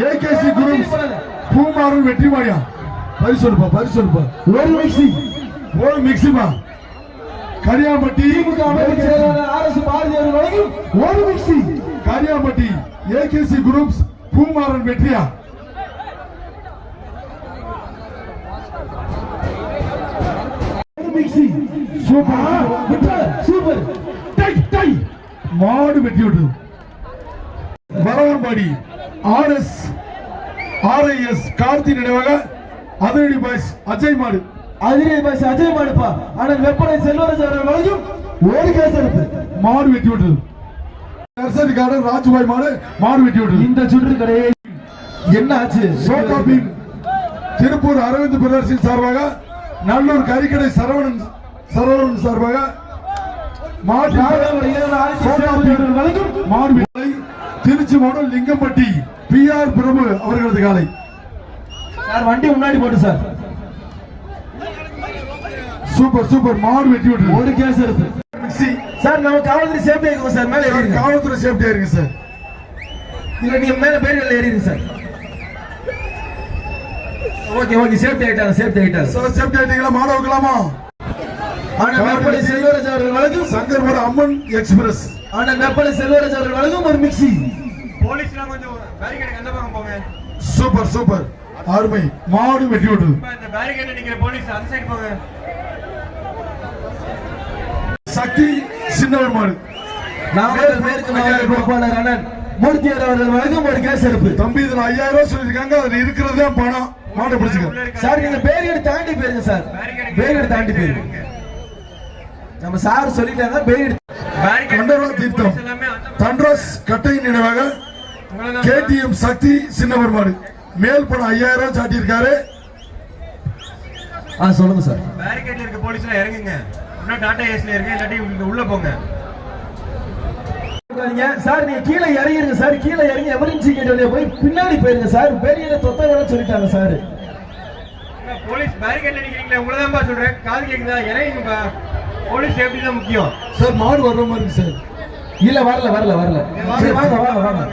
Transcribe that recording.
AKC groups பூமாரன் வெற்றிமாடியா பரிசொல்லுப்பா ஒரு மிக்ஸிமா கரியாம்பட்டி ஒரு mixie Kariyampatti AKC groups பூமாரன் வெற்றியா சூப்பர் மாடு வெற்றி விட்டு வரவன்பாடி RIS கார்த்தி நினைவாக அதிரடி பாய்ஸ் அஜய் மாடுப்பா. ஆனால் வெப்பனை செல்வராஜ் அவர்கள் வழங்கும் ஒரு கேஸ் எடுத்து மாடு வெட்டி விட்டது. நர்சரி கார்டன் ராஜுபாய் மாடு வெட்டி விட்டது. இந்த சுற்று கடையை என்ன ஆச்சு? சோட்டா பீம் திருப்பூர் அரவிந்த் பிரதர்ஷன் சார்பாக நல்லூர் கறிக்கடை சரவணன் சார்பாக மாடு திருச்சி மாவட்டம் லிங்கம்பட்டி PR பிரபு அவர்களது காலை சார் வண்டி முன்னாடி போட்டு சார். சூப்பர் மாடு வெட்டி விட்டு ஒரு கேஸ் இருக்கு சார். நம்ம காவல்துறை சேஃப்டியா இருக்கும் சார். மேல ஏறிங்க. காவல்துறை சேஃப்டியா இருக்கு சார். இல்ல நீங்க மேல பேரில் ஏறிங்க சார். ஓகே சேஃப்டி ஆயிட்டாங்க சார். சேஃப்டி ஆயிட்டீங்களா? மாடு வைக்கலாமா? ஆனா வெப்பலை செல்வராஜ் அவர்கள் வழங்கும் சங்கர்புரம் அம்மன் எக்ஸ்பிரஸ். ஆனா வெப்பலை செல்வராஜ் அவர்கள் வழங்கும் ஒரு மிக்ஸி. போலீஸ்லாம் கொஞ்சம் பேரிகேட் அந்த பக்கம் போங்க. சூப்பர் அருமை மாடு வெட்டி விட்டு இந்த பேரிகேட் நிக்கிற போலீஸ் அந்த சைடு போங்க. சக்தி சின்னவர் மாடு நாமக்கல் மேற்கு மாவட்ட பொறுப்பாளர் அண்ணன் மூர்த்தியார் அவர்கள் வழங்கும் ஒரு கேஸ் எடுப்பு. தம்பி இதுல 5000 ரூபாய் சொல்லிருக்காங்க. அதுல இருக்கிறதே பணம். மாட்டை பிடிச்சுக்க சார். நீங்க பேரிகேட் தாண்டி போயிருங்க சார். பேரிகேட் தாண்டி போயிருங்க. நம்ம சார் சொல்லிட்டாங்க. தீர்த்தம் தன்ராஸ் கட்டை நினைவாக KTM சக்தி சின்னவர் மாடு மேல் பணம் 5000 ரூபாய் சாட்டியிருக்காரு. சொல்லுங்க சார். பேரிகேட்ல இருக்க போலீஸ்ல இறங்குங்க. இன்னும் டாடா ஏஸ்ல இருங்க. இல்லாட்டி உள்ள போங்க சார். நீங்க கீழே இறங்கிருங்க சார். கீழே இறங்கி எமர்ஜென்சி கேட் வழியா போய் பின்னாடி போயிருங்க சார். பேரிகேட் தொத்தவர சொல்லிட்டாங்க சார். போலீஸ் பேரிகேட்ல நிக்கிறீங்களா? உங்களை தான் சொல்றேன். காது கேக்குதா? இறங்குங்க. போலீஸ் சேஃப்டி தான் முக்கியம் சார். மாடு வர்ற மாதிரி சார். இல்ல வரல. சரி வாங்க.